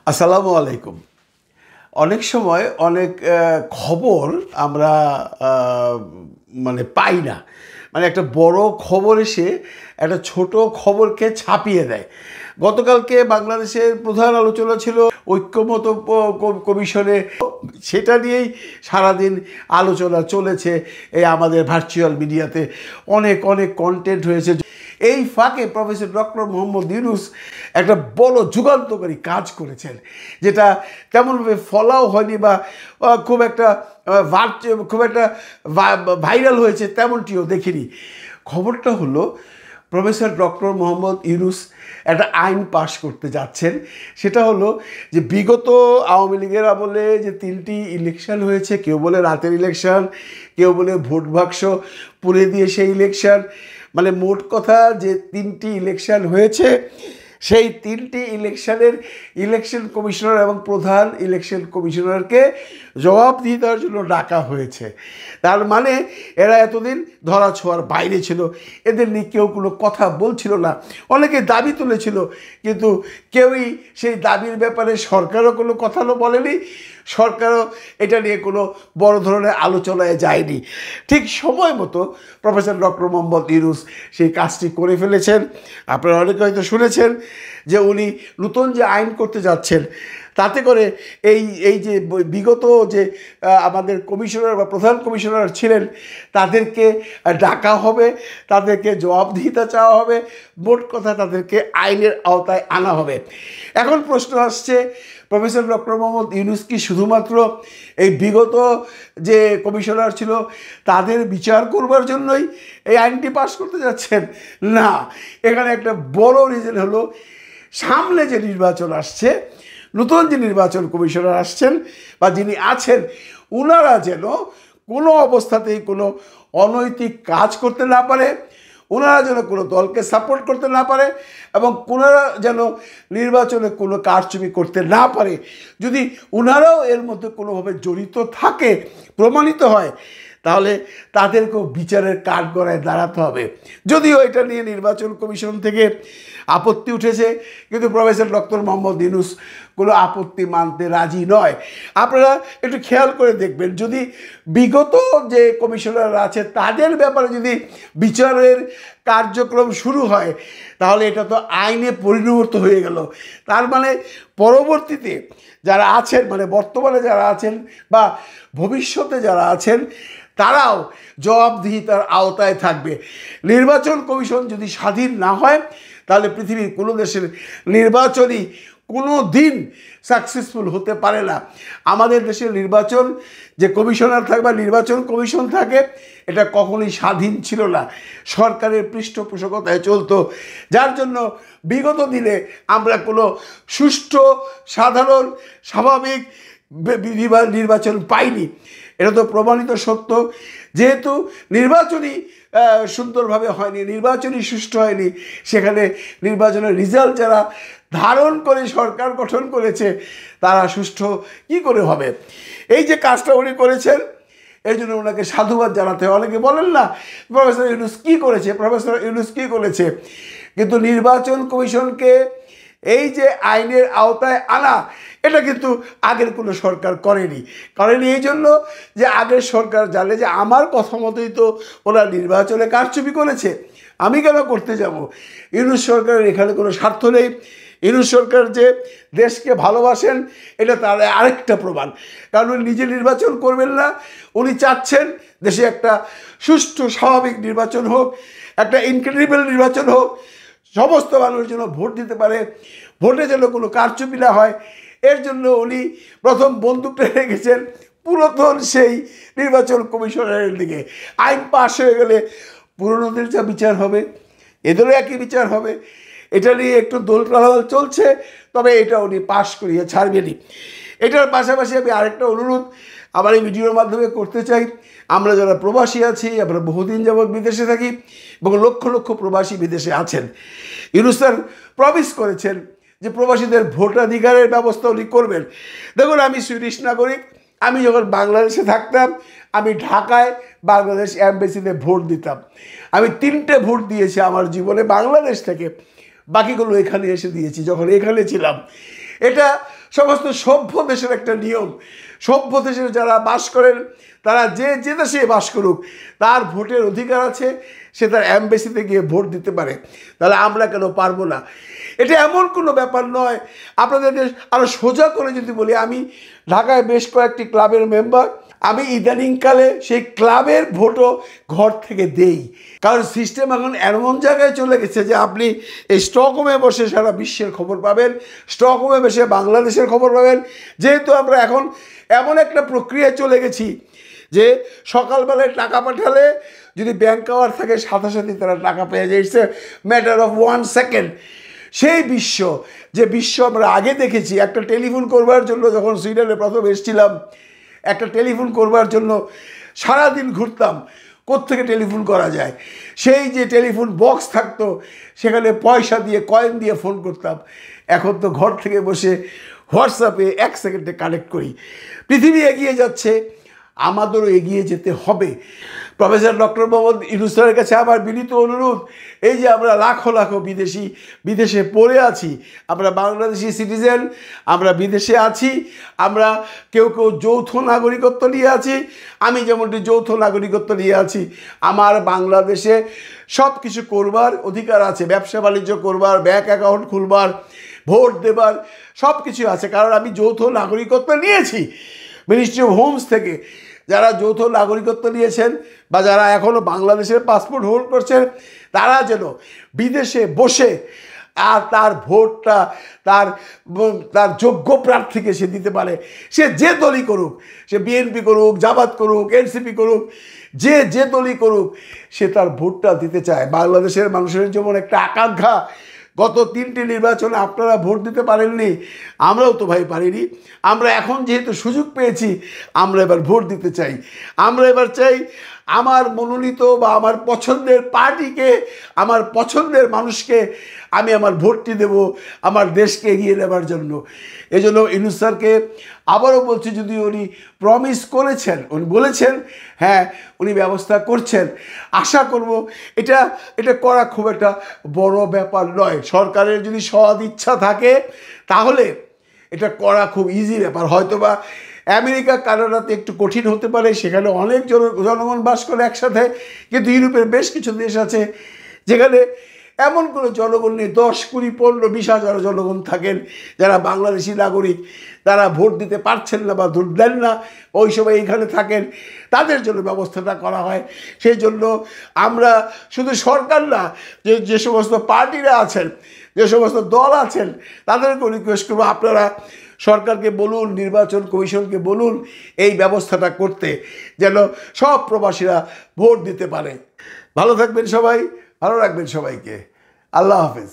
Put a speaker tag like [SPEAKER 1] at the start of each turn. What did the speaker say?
[SPEAKER 1] আসসালামু আলাইকুম। অনেক সময় অনেক খবর আমরা পাই না। একটা বড় খবর এসে একটা ছোট খবরকে ছাপিয়ে দেয়। গতকালকে বাংলাদেশের প্রধান আলোচনা ছিল ঐক্যমত্য কমিশনে। সেটা নিয়েই সারাদিন আলোচনা চলেছে। এই আমাদের ভার্চুয়াল মিডিয়াতে অনেক অনেক কন্টেন্ট হয়েছে। এই ফাঁকে প্রফেসর ডক্টর মোহাম্মদ ইউনূস একটা বড় যুগান্তকারী কাজ করেছেন, যেটা তেমনভাবে ফলাও হয়নি বা খুব একটা ভাইরাল হয়েছে তেমনটিও দেখিনি। খবরটা হলো প্রফেসর ডক্টর মোহাম্মদ ইউনূস একটা আইন পাশ করতে যাচ্ছেন। সেটা হলো যে বিগত আওয়ামী লীগের আমলে যে 3টি ইলেকশন হয়েছে, কেউ বলে রাতের ইলেকশন, কেউ বলে ভোট বাক্স পুড়ে দিয়ে সেই ইলেকশন, মোট কথা যে 3টি ইলেকশন হয়েছে, সেই 3টি ইলেকশনের ইলেকশন কমিশনার এবং প্রধান ইলেকশন কমিশনারকে জবাবদিহিতার জন্য ডাকা হয়েছে। তার মানে এরা এতদিন ধরা ছোঁয়ার বাইরে ছিল, এদের নিয়ে কেউ কোনো কথা বলছিল না। অনেকে দাবি তুলেছিল, কিন্তু কেউই সেই দাবির ব্যাপারে সরকারও কোনো কথা বলেনি, সরকারও এটা নিয়ে কোনো বড় ধরনের আলোচনায় যায়নি। ঠিক সময় মতো প্রফেসর ডক্টর মোহাম্মদ ইউনূস সেই কাজটি করে ফেলেছেন। আপনারা অনেকে হয়তো শুনেছেন যে উনি নতুন যে আইন করতে যাচ্ছেন, তাতে করে এই যে বিগত যে আমাদের কমিশনার বা প্রধান কমিশনার ছিলেন, তাদেরকে ডাকা হবে, তাদেরকে জবাবদিহিতা চাওয়া হবে, মোট কথা তাদেরকে আইনের আওতায় আনা হবে। এখন প্রশ্ন আসছে, প্রফেসর ডক্টর মোহাম্মদ ইউনূস কি শুধুমাত্র এই বিগত যে কমিশনার ছিল তাদের বিচার করবার জন্যই এই আইনটি পাশ করতে যাচ্ছেন? না, এখানে একটা বড় রিজন হলো সামনে যে নির্বাচন আসছে, নতুন যে নির্বাচন কমিশনার আসছেন বা যিনি আছেন, ওনারা যেন কোনো অবস্থাতেই কোনো অনৈতিক কাজ করতে না পারে, ওনারা যেন কোনো দলকে সাপোর্ট করতে না পারে, এবং ওনারা যেন নির্বাচনে কোনো কারচুপি করতে না পারে। যদি ওনারাও এর মধ্যে কোনোভাবে জড়িত থাকে, প্রমাণিত হয়, তাহলে তাদেরকেও বিচারের কাঠগড়ায় দাঁড়াতে হবে। যদিও এটা নিয়ে নির্বাচন কমিশন থেকে আপত্তি উঠেছে, কিন্তু প্রফেসর ডক্টর মোহাম্মদ ইউনূস কোনো আপত্তি মানতে রাজি নয়। আপনারা একটু খেয়াল করে দেখবেন, যদি বিগত যে কমিশনার আছে তাদের ব্যাপারে যদি বিচারের কার্যক্রম শুরু হয়, তাহলে এটা তো আইনে পরিণত হয়ে গেল। তার মানে পরবর্তীতে যারা আছেন, বর্তমানে যারা আছেন বা ভবিষ্যতে যারা আছেন, তারাও জবাবদিহিতার আওতায় থাকবে। নির্বাচন কমিশন যদি স্বাধীন না হয়, তাহলে পৃথিবীর কোনো দেশের নির্বাচনই কোনো দিন সাকসেসফুল হতে পারে না। আমাদের দেশের নির্বাচন যে কমিশনার থাকে বা নির্বাচন কমিশন থাকে, এটা কখনোই স্বাধীন ছিল না, সরকারের পৃষ্ঠপোষকতায় চলতো। যার জন্য বিগত দিনে আমরা কোনো সুষ্ঠু, সাধারণ, স্বাভাবিক নির্বাচন পাইনি। এটা তো প্রমাণিত সত্য। যেহেতু নির্বাচনই সুন্দরভাবে হয়নি, নির্বাচনই সুষ্ঠু হয়নি, সেখানে নির্বাচনের রেজাল্ট যারা ধারণ করে সরকার গঠন করেছে, তারা সুষ্ঠু কী করে হবে? এই যে কাজটা উনি করেছেন, এই জন্য ওনাকে সাধুবাদ জানাতে হয়। অনেকে বলেন না প্রফেসর ইউনূস কী করেছে, প্রফেসর ইউনূস কী করেছে, কিন্তু নির্বাচন কমিশনকে এই যে আইনের আওতায় আনা, এটা কিন্তু আগের কোনো সরকার করেনি। এই জন্য যে আগের সরকার জানে যে আমার কথা মতোই তো ওরা নির্বাচনে কারচুপি করেছে, আমি কেন করতে যাব? ইউনূস সরকারের এখানে কোনো স্বার্থ নেই। ইউনূস সরকার যে দেশকে ভালোবাসেন, এটা তার আরেকটা প্রমাণ। কারণ উনি নিজে নির্বাচন করবেন না, উনি চাচ্ছেন দেশে একটা সুষ্ঠু, স্বাভাবিক নির্বাচন হোক, একটা ইনক্রেডিবল নির্বাচন হোক, সমস্ত মানুষ যেন ভোট দিতে পারে, ভোটে যেন কোনো কারচুপি না হয়। এর জন্য উনি প্রথম বন্দুকটা রেখেছেন পুরাতন সেই নির্বাচন কমিশনারের দিকে। আইন পাশ হয়ে গেলে পুরনোদের যা বিচার হবে, এদেরও একই বিচার হবে। এটা নিয়ে একটু দোলটাল চলছে, তবে এটা উনি পাশ করিয়ে ছাড়বেনই। এটার পাশাপাশি আমি আরেকটা অনুরোধ আমার এই ভিডিওর মাধ্যমে করতে চাই। আমরা যারা প্রবাসী আছি, আমরা বহুদিন যাবৎ বিদেশে থাকি এবং লক্ষ লক্ষ প্রবাসী বিদেশে আছেন। ইউনূস স্যার প্রমিস করেছেন যে প্রবাসীদের ভোটাধিকারের ব্যবস্থা উনি করবেন। দেখুন, আমি সুইডিশ নাগরিক। আমি যখন বাংলাদেশে থাকতাম, আমি ঢাকায় বাংলাদেশ এম্বাসিতে ভোট দিতাম। আমি 3টে ভোট দিয়েছি আমার জীবনে বাংলাদেশ থেকে, বাকিগুলো এখানে এসে দিয়েছি যখন এখানে ছিলাম। এটা সমস্ত সভ্য দেশের একটা নিয়ম। সভ্য দেশের যারা বাস করেন তারা যে যে দেশে বাস করুক তার ভোটের অধিকার আছে, সে তার অ্যাম্বাসিতে গিয়ে ভোট দিতে পারে। তাহলে আমরা কেন পারবো না? এটা এমন কোনো ব্যাপার নয়। আপনাদেরকে আরও সোজা করে যদি বলি, আমি ঢাকায় বেশ কয়েকটি ক্লাবের মেম্বার, আমি ইদানিংকালে সেই ক্লাবের ভোটও ঘর থেকে দেই। কারণ সিস্টেম এখন এমন জায়গায় চলে গেছে যে আপনি এই স্টকহোমে বসে সারা বিশ্বের খবর পাবেন, স্টকহোমে বসে বাংলাদেশের খবর পাবেন। যেহেতু আমরা এখন এমন একটা প্রক্রিয়ায় চলে গেছি যে সকালবেলায় টাকা পাঠালে যদি ব্যাংক আওয়ার থাকে সাথে সাথে তারা টাকা পেয়ে যায়, it's a matter of 1 second. সেই বিশ্ব, যে বিশ্ব আমরা আগে দেখেছি, একটা টেলিফোন করবার জন্য যখন সুইডেনে প্রথম এসেছিলাম, একটা টেলিফোন করবার জন্য সারাদিন ঘুরতাম কোত্থেকে টেলিফোন করা যায়। সেই যে টেলিফোন বক্স থাকতো সেখানে পয়সা দিয়ে কয়েন দিয়ে ফোন করতাম। এখন তো ঘর থেকে বসে হোয়াটসঅ্যাপে 1 সেকেন্ডে কানেক্ট করি। পৃথিবী এগিয়ে যাচ্ছে, আমাদেরও এগিয়ে যেতে হবে। প্রফেসর ডক্টর মোহাম্মদ ইউনূস স্যারের কাছে আমার বিনীত অনুরোধ, এই যে আমরা লাখো লাখো বিদেশে পড়ে আছি, আমরা বাংলাদেশি সিটিজেন, আমরা বিদেশে আছি, আমরা কেউ কেউ যৌথ নাগরিকত্ব নিয়ে আছি। আমি যেমনটি যৌথ নাগরিকত্ব নিয়ে আছি। আমার বাংলাদেশে সব কিছু করবার অধিকার আছে, ব্যবসা বাণিজ্য করবার, ব্যাংক অ্যাকাউন্ট খুলবার, ভোট দেবার সব কিছু আছে, কারণ আমি যৌথ নাগরিকত্ব নিয়েছি মিনিস্ট্রি অফ হোমস থেকে। যারা যৌথ নাগরিকত্ব নিয়েছেন বা যারা এখনও বাংলাদেশের পাসপোর্ট হোল্ড করছেন, তারা যেন বিদেশে বসে আর তার ভোটটা তার যোগ্য প্রার্থীকে সে দিতে পারে। সে যে দলই করুক, সে বিএনপি করুক, জামাত করুক, এনসিপি করুক, যে দলই করুক, সে তার ভোটটা দিতে চায়। বাংলাদেশের মানুষের যেমন একটা আকাঙ্ক্ষা, গত 3টি নির্বাচনে আপনারা ভোট দিতে পারেননি, আমরাও তো ভাই পারিনি। আমরা এখন যেহেতু সুযোগ পেয়েছি, আমরা এবার ভোট দিতে চাই। আমরা এবার চাই আমার মনোনীত বা আমার পছন্দের পার্টিকে, আমার পছন্দের মানুষকে আমি আমার ভোটটি দেব আমার দেশকে এগিয়ে নেবার জন্য। এই জন্য ইউনূস স্যারকে আবারও বলছি, যদি উনি প্রমিস করেছেন, উনি বলেছেন, হ্যাঁ উনি ব্যবস্থা করছেন, আশা করব এটা করা খুব একটা বড় ব্যাপার নয়। সরকারের যদি সৎ ইচ্ছা থাকে তাহলে এটা করা খুব ইজি ব্যাপার। হয়তোবা আমেরিকা কানাডাতে একটু কঠিন হতে পারে, সেখানে অনেক জনগণ বাস করে একসাথে, কিন্তু ইউরোপের বেশ কিছু দেশ আছে যেখানে এমন কোনো জনগণ নেই, 10, 20, 15, 20 হাজার জনগণ থাকেন যারা বাংলাদেশি নাগরিক, তারা ভোট দিতে পারছেন না বা ভোট দেন না, ওই সময় এইখানে থাকেন, তাদের জন্য ব্যবস্থাটা করা হয়। সেই জন্য আমরা শুধু সরকার না, যে সমস্ত পার্টিরা আছেন, যে সমস্ত দল আছেন, তাদেরকেও রিকোয়েস্ট করবো, আপনারা সরকারকে বলুন, নির্বাচন কমিশনকে বলুন এই ব্যবস্থাটা করতে, যেন সব প্রবাসীরা ভোট দিতে পারে। ভালো থাকবেন সবাই, ভালো রাখবেন সবাইকে। আল্লাহ হাফেজ।